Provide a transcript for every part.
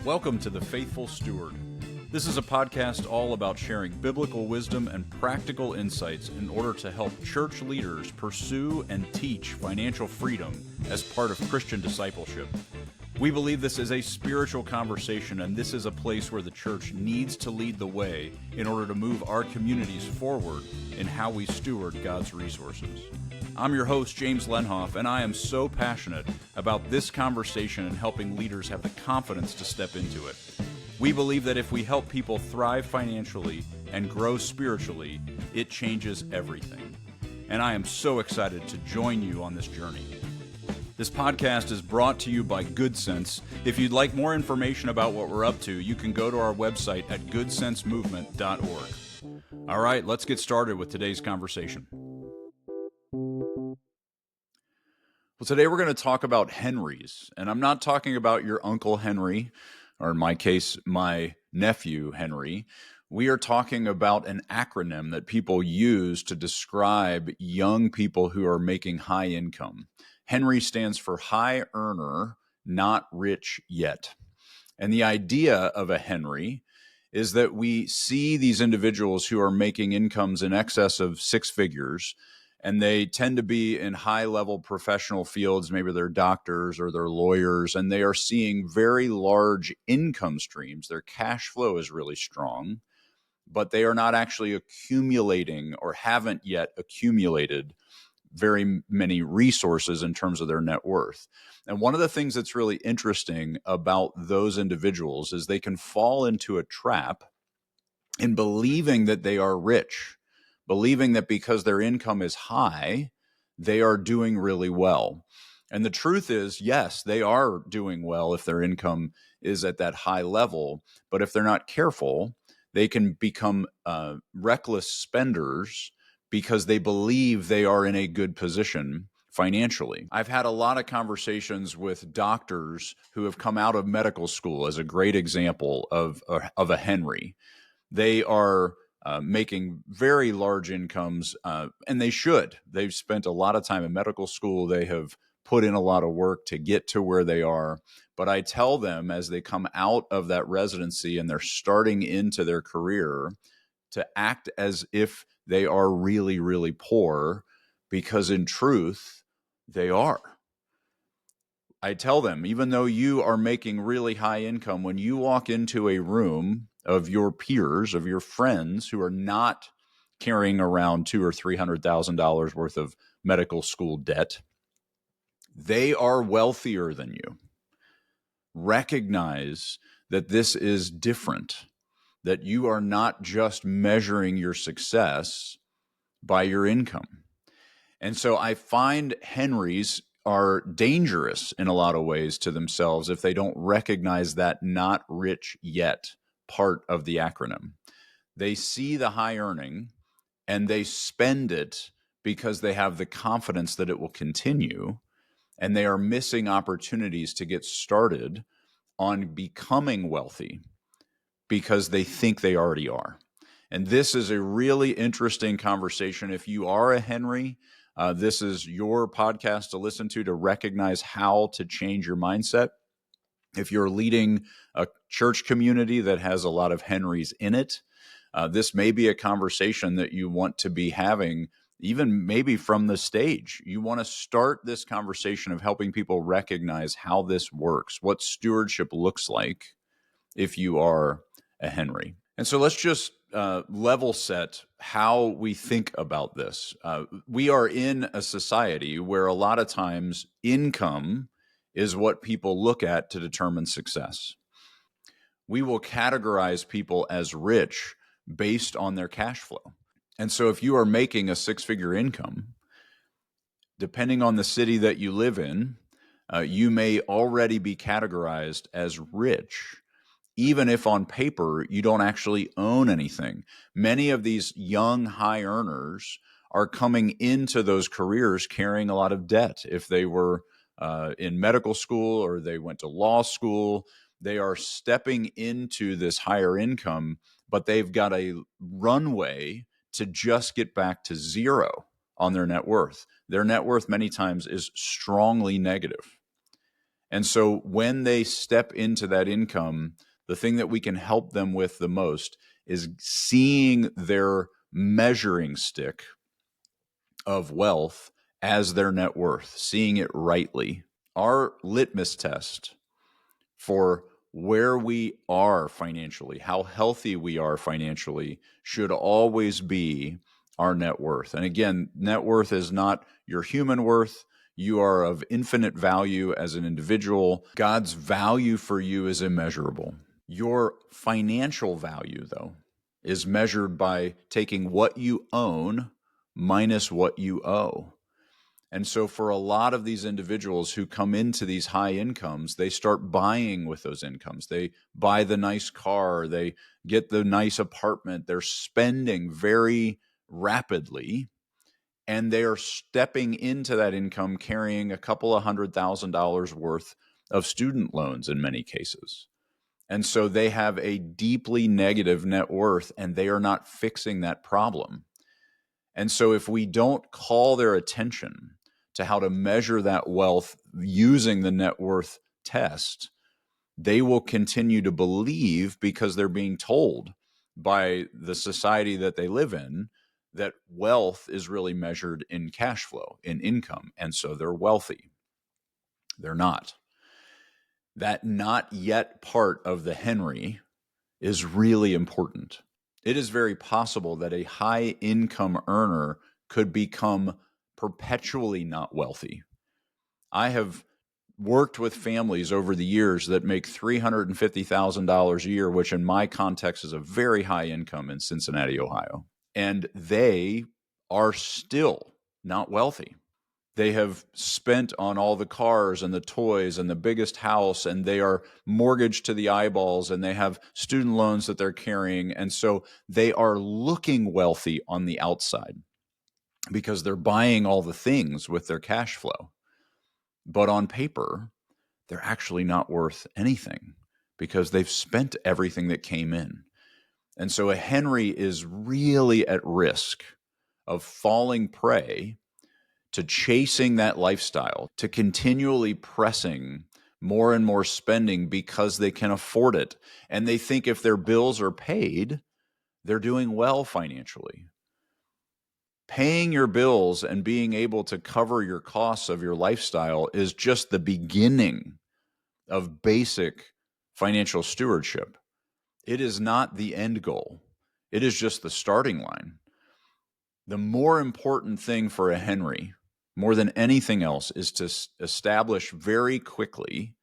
Welcome to The Faithful Steward. This is a podcast all about sharing biblical wisdom and practical insights in order to help church leaders pursue and teach financial freedom as part of Christian discipleship. We believe this is a spiritual conversation, and this is a place where the church needs to lead the way in order to move our communities forward in how we steward God's resources. I'm your host, James Lenhoff, and I am so passionate about this conversation and helping leaders have the confidence to step into it. We believe that if we help people thrive financially and grow spiritually, it changes everything. And I am so excited to join you on this journey. This podcast is brought to you by Good Sense. If you'd like more information about what we're up to, you can go to our website at goodsensemovement.org. All right, let's get started with today's conversation. Well, today we're going to talk about Henrys, and I'm not talking about your Uncle Henry, or in my case, my nephew Henry. We are talking about an acronym that people use to describe young people who are making high income. Henry stands for high earner, not rich yet. And the idea of a Henry is that we see these individuals who are making incomes in excess of six figures, and they tend to be in high-level professional fields. Maybe they're doctors or they're lawyers, and they are seeing very large income streams. Their cash flow is really strong, but they are not actually accumulating or haven't yet accumulated very many resources in terms of their net worth. And one of the things that's really interesting about those individuals is they can fall into a trap in believing that they are rich, believing that because their income is high, they are doing really well. And the truth is, yes, they are doing well if their income is at that high level, but if they're not careful, they can become reckless spenders because they believe they are in a good position financially. I've had a lot of conversations with doctors who have come out of medical school as a great example of a Henry. They are making very large incomes, and they should. They've spent a lot of time in medical school. They have put in a lot of work to get to where they are. But I tell them as they come out of that residency and they're starting into their career to act as if they are really, really poor, because in truth, they are. I tell them, even though you are making really high income, when you walk into a room of your peers, of your friends who are not carrying around $200,000 or $300,000 worth of medical school debt, they are wealthier than you. Recognize that this is different, that you are not just measuring your success by your income. And so I find Henrys are dangerous in a lot of ways to themselves if they don't recognize that not rich yet part of the acronym. They see the high earning and they spend it because they have the confidence that it will continue, and they are missing opportunities to get started on becoming wealthy because they think they already are. And this is a really interesting conversation. If you are a Henry, this is your podcast to listen to recognize how to change your mindset. If you're leading a church community that has a lot of Henrys in it, this may be a conversation that you want to be having, even maybe from the stage. You want to start this conversation of helping people recognize how this works, what stewardship looks like if you are a Henry. And so let's just level set how we think about this. We are in a society where a lot of times income is what people look at to determine success. We will categorize people as rich based on their cash flow. And so if you are making a six-figure income, depending on the city that you live in, you may already be categorized as rich, even if on paper you don't actually own anything. Many of these young high earners are coming into those careers carrying a lot of debt. If they were in medical school or they went to law school, they are stepping into this higher income, but they've got a runway to just get back to zero on their net worth. Their net worth many times is strongly negative. And so when they step into that income, the thing that we can help them with the most is seeing their measuring stick of wealth as their net worth, seeing it rightly. Our litmus test for where we are financially, how healthy we are financially, should always be our net worth. And again, net worth is not your human worth. You are of infinite value as an individual. God's value for you is immeasurable. Your financial value, though, is measured by taking what you own minus what you owe. And so for a lot of these individuals who come into these high incomes, they start buying with those incomes. They buy the nice car, they get the nice apartment, they're spending very rapidly, and they are stepping into that income carrying a couple of $100,000 worth of student loans in many cases. And so they have a deeply negative net worth, and they are not fixing that problem. And so if we don't call their attention to how to measure that wealth using the net worth test, they will continue to believe, because they're being told by the society that they live in, that wealth is really measured in cash flow, in income. And so they're wealthy. They're not. That not yet part of the Henry is really important. It is very possible that a high income earner could become perpetually not wealthy. I have worked with families over the years that make $350,000 a year, which in my context is a very high income in Cincinnati, Ohio. And they are still not wealthy. They have spent on all the cars and the toys and the biggest house, and they are mortgaged to the eyeballs, and they have student loans that they're carrying. And so they are looking wealthy on the outside because they're buying all the things with their cash flow. But on paper, they're actually not worth anything because they've spent everything that came in. And so a Henry is really at risk of falling prey to chasing that lifestyle, to continually pressing more and more spending because they can afford it. And they think if their bills are paid, they're doing well financially. Paying your bills and being able to cover your costs of your lifestyle is just the beginning of basic financial stewardship. It is not the end goal. It is just the starting line. The more important thing for a Henry, more than anything else, is to establish very quickly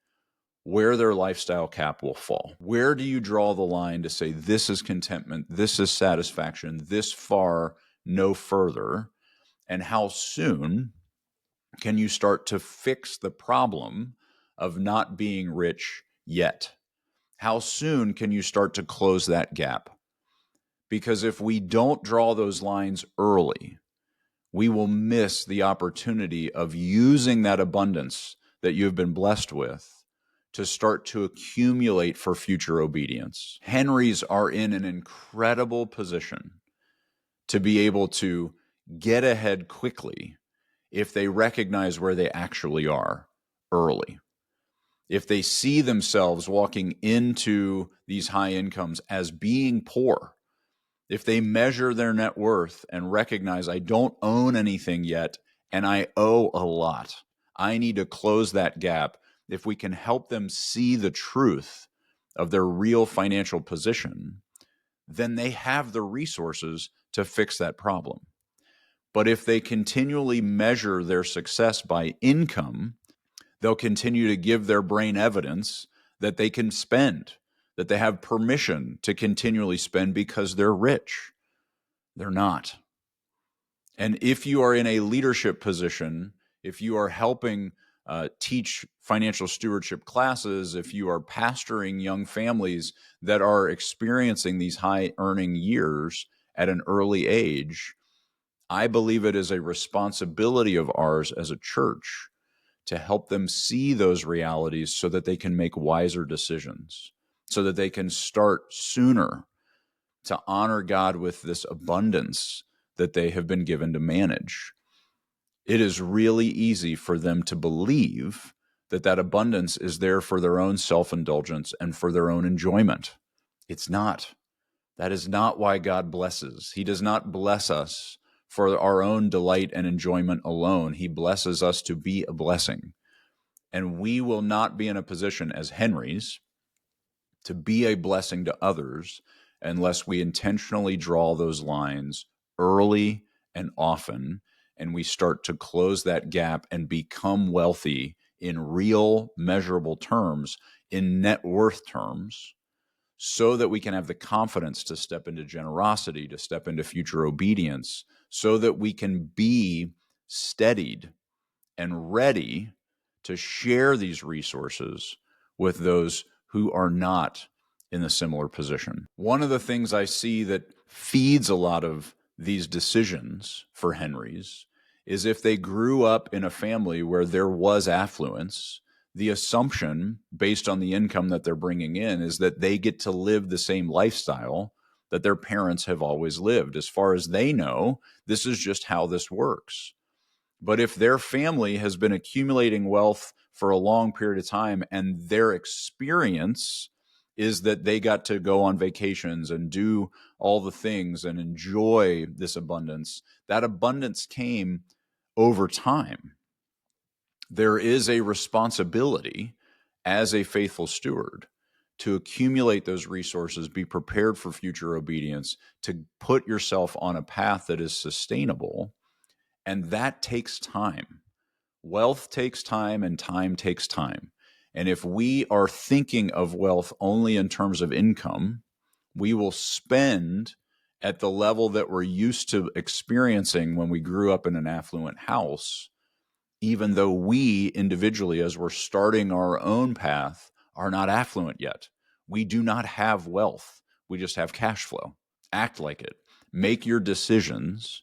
where their lifestyle cap will fall. Where do you draw the line to say this is contentment, this is satisfaction, this far, no further? And how soon can you start to fix the problem of not being rich yet? How soon can you start to close that gap? Because if we don't draw those lines early, we will miss the opportunity of using that abundance that you've been blessed with to start to accumulate for future obedience. Henrys are in an incredible position to be able to get ahead quickly if they recognize where they actually are early. If they see themselves walking into these high incomes as being poor, if they measure their net worth and recognize I don't own anything yet and I owe a lot, I need to close that gap. If we can help them see the truth of their real financial position, then they have the resources to fix that problem. But if they continually measure their success by income, they'll continue to give their brain evidence that they can spend, that they have permission to continually spend because they're rich. They're not. And if you are in a leadership position, if you are helping teach financial stewardship classes, if you are pastoring young families that are experiencing these high earning years at an early age, I believe it is a responsibility of ours as a church to help them see those realities so that they can make wiser decisions, so that they can start sooner to honor God with this abundance that they have been given to manage. It is really easy for them to believe that abundance is there for their own self-indulgence and for their own enjoyment. It's not. That is not why God blesses. He does not bless us for our own delight and enjoyment alone. He blesses us to be a blessing. And we will not be in a position as Henrys to be a blessing to others unless we intentionally draw those lines early and often, and we start to close that gap and become wealthy in real measurable terms, in net worth terms, so that we can have the confidence to step into generosity, to step into future obedience, so that we can be steadied and ready to share these resources with those who are not in a similar position. One of the things I see that feeds a lot of these decisions for Henrys is if they grew up in a family where there was affluence, the assumption based on the income that they're bringing in is that they get to live the same lifestyle that their parents have always lived. As far as they know, this is just how this works. But if their family has been accumulating wealth for a long period of time and their experience is that they got to go on vacations and do all the things and enjoy this abundance, that abundance came over time. There is a responsibility as a faithful steward to accumulate those resources, be prepared for future obedience, to put yourself on a path that is sustainable. And that takes time. Wealth takes time and time takes time. And if we are thinking of wealth only in terms of income, we will spend at the level that we're used to experiencing when we grew up in an affluent house, even though we individually, as we're starting our own path, are not affluent yet. We do not have wealth. We just have cash flow. Act like it. Make your decisions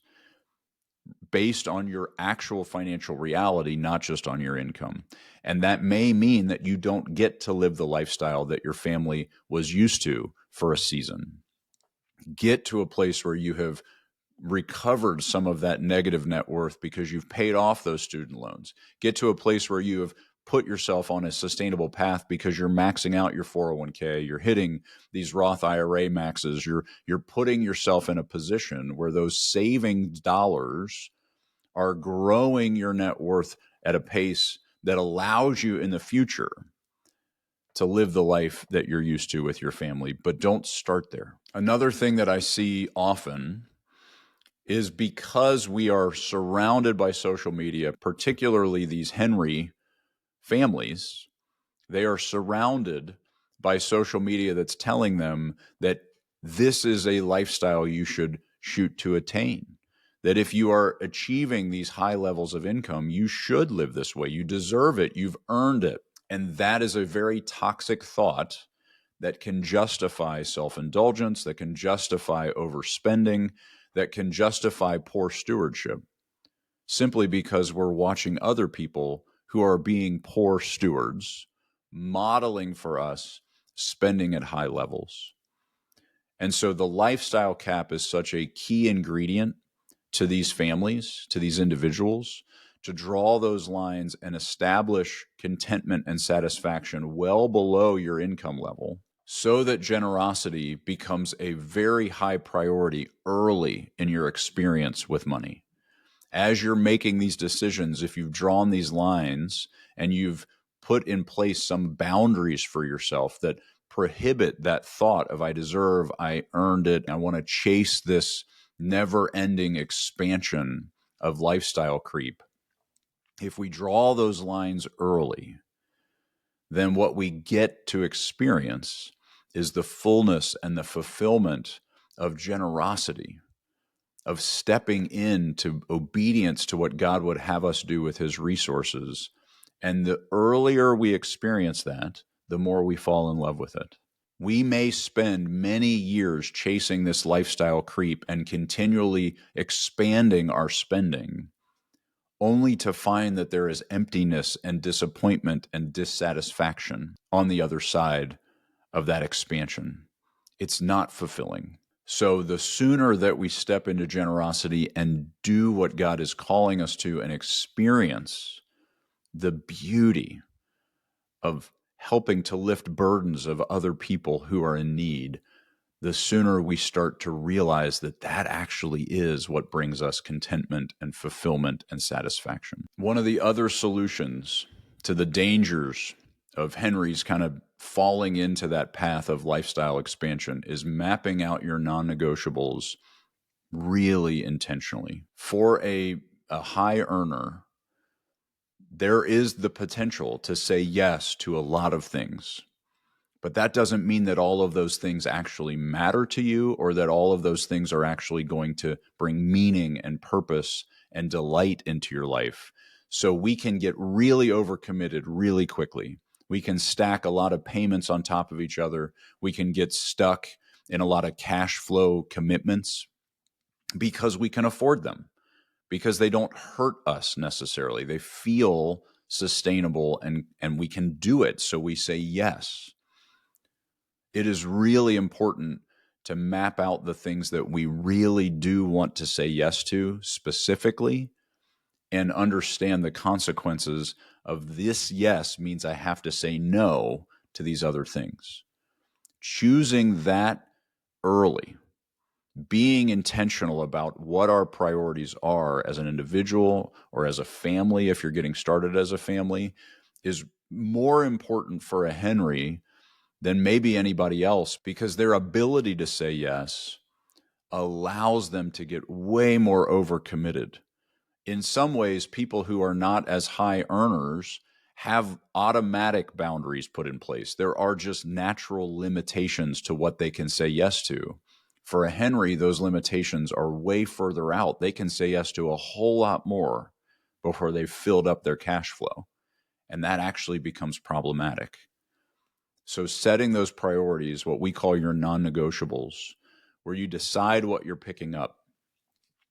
based on your actual financial reality, not just on your income. And that may mean that you don't get to live the lifestyle that your family was used to for a season. Get to a place where you have recovered some of that negative net worth because you've paid off those student loans. Get to a place where you have put yourself on a sustainable path because you're maxing out your 401k, you're hitting these Roth IRA maxes, you're putting yourself in a position where those savings dollars are growing your net worth at a pace that allows you in the future to live the life that you're used to with your family. But don't start there. Another thing that I see often is because we are surrounded by social media, particularly these Henry families, they are surrounded by social media that's telling them that this is a lifestyle you should shoot to attain. That if you are achieving these high levels of income, you should live this way. You deserve it. You've earned it. And that is a very toxic thought that can justify self-indulgence, that can justify overspending, that can justify poor stewardship, simply because we're watching other people who are being poor stewards, modeling for us spending at high levels. And so the lifestyle cap is such a key ingredient to these families, to these individuals, to draw those lines and establish contentment and satisfaction well below your income level, so that generosity becomes a very high priority early in your experience with money. As you're making these decisions, if you've drawn these lines and you've put in place some boundaries for yourself that prohibit that thought of I deserve, I earned it, I want to chase this never-ending expansion of lifestyle creep. If we draw those lines early, then what we get to experience is the fullness and the fulfillment of generosity, of stepping into obedience to what God would have us do with his resources. And the earlier we experience that, the more we fall in love with it. We may spend many years chasing this lifestyle creep and continually expanding our spending, only to find that there is emptiness and disappointment and dissatisfaction on the other side of that expansion. It's not fulfilling. So the sooner that we step into generosity and do what God is calling us to and experience the beauty of helping to lift burdens of other people who are in need, the sooner we start to realize that that actually is what brings us contentment and fulfillment and satisfaction. One of the other solutions to the dangers of Henry's kind of falling into that path of lifestyle expansion is mapping out your non-negotiables really intentionally. For a high earner, there is the potential to say yes to a lot of things. But that doesn't mean that all of those things actually matter to you, or that all of those things are actually going to bring meaning and purpose and delight into your life. So we can get really overcommitted really quickly. We can stack a lot of payments on top of each other. We can get stuck in a lot of cash flow commitments because we can afford them, because they don't hurt us necessarily. They feel sustainable and we can do it. So we say yes. It is really important to map out the things that we really do want to say yes to specifically, and understand the consequences of this yes means I have to say no to these other things. Choosing that early, being intentional about what our priorities are as an individual or as a family, if you're getting started as a family, is more important for a Henry than maybe anybody else, because their ability to say yes allows them to get way more overcommitted. In some ways, people who are not as high earners have automatic boundaries put in place. There are just natural limitations to what they can say yes to. For a Henry, those limitations are way further out. They can say yes to a whole lot more before they've filled up their cash flow. And that actually becomes problematic. So setting those priorities, what we call your non-negotiables, where you decide what you're picking up,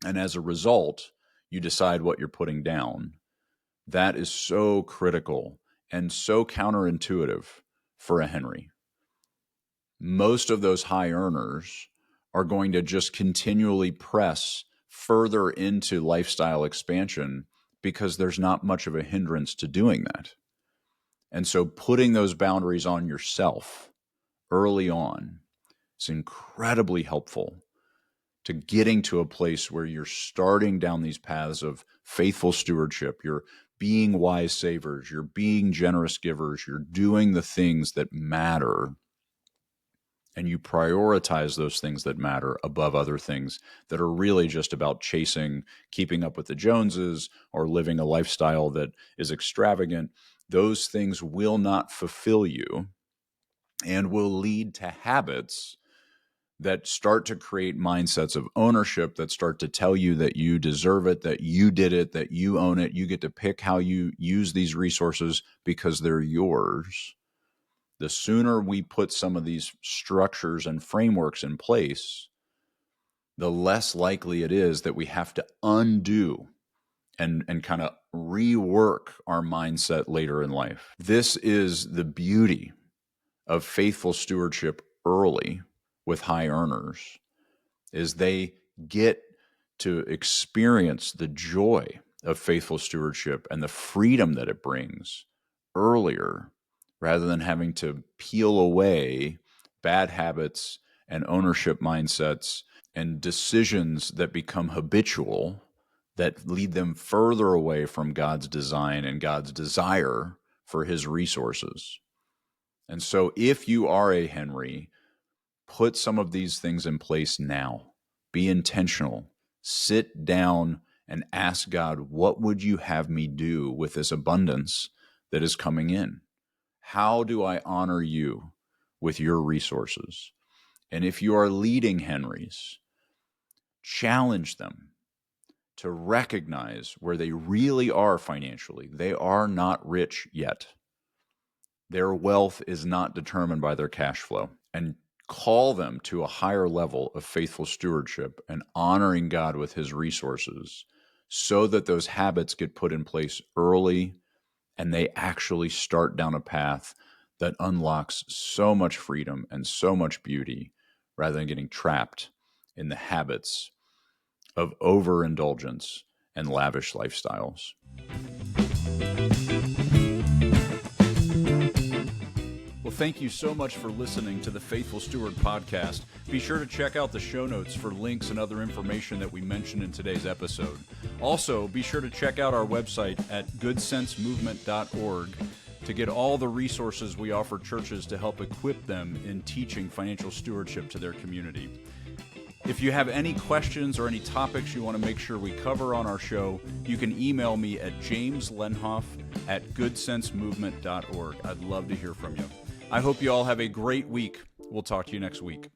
and as a result, you decide what you're putting down, that is so critical and so counterintuitive for a Henry. Most of those high earners are going to just continually press further into lifestyle expansion because there's not much of a hindrance to doing that. And so putting those boundaries on yourself early on is incredibly helpful to getting to a place where you're starting down these paths of faithful stewardship. You're being wise savers. You're being generous givers. You're doing the things that matter. And you prioritize those things that matter above other things that are really just about chasing, keeping up with the Joneses, or living a lifestyle that is extravagant. Those things will not fulfill you and will lead to habits that start to create mindsets of ownership, that start to tell you that you deserve it, that you did it, that you own it. You get to pick how you use these resources because they're yours. The sooner we put some of these structures and frameworks in place, the less likely it is that we have to undo and kind of rework our mindset later in life. This is the beauty of faithful stewardship early with high earners, is they get to experience the joy of faithful stewardship and the freedom that it brings earlier, rather than having to peel away bad habits and ownership mindsets and decisions that become habitual, that lead them further away from God's design and God's desire for his resources. And so if you are a Henry, put some of these things in place now. Be intentional. Sit down and ask God, what would you have me do with this abundance that is coming in? How do I honor you with your resources? And if you are leading Henrys, challenge them to recognize where they really are financially. They are not rich yet. Their wealth is not determined by their cash flow. And call them to a higher level of faithful stewardship and honoring God with his resources, so that those habits get put in place early and they actually start down a path that unlocks so much freedom and so much beauty, rather than getting trapped in the habits of overindulgence and lavish lifestyles. thank you so much for listening to the Faithful Steward podcast. Be sure to check out the show notes for links and other information that we mentioned in today's episode. Also, be sure to check out our website at goodsensemovement.org to get all the resources we offer churches to help equip them in teaching financial stewardship to their community. If you have any questions or any topics you want to make sure we cover on our show, you can email me at jameslenhoff@goodsensemovement.org. I'd love to hear from you. I hope you all have a great week. We'll talk to you next week.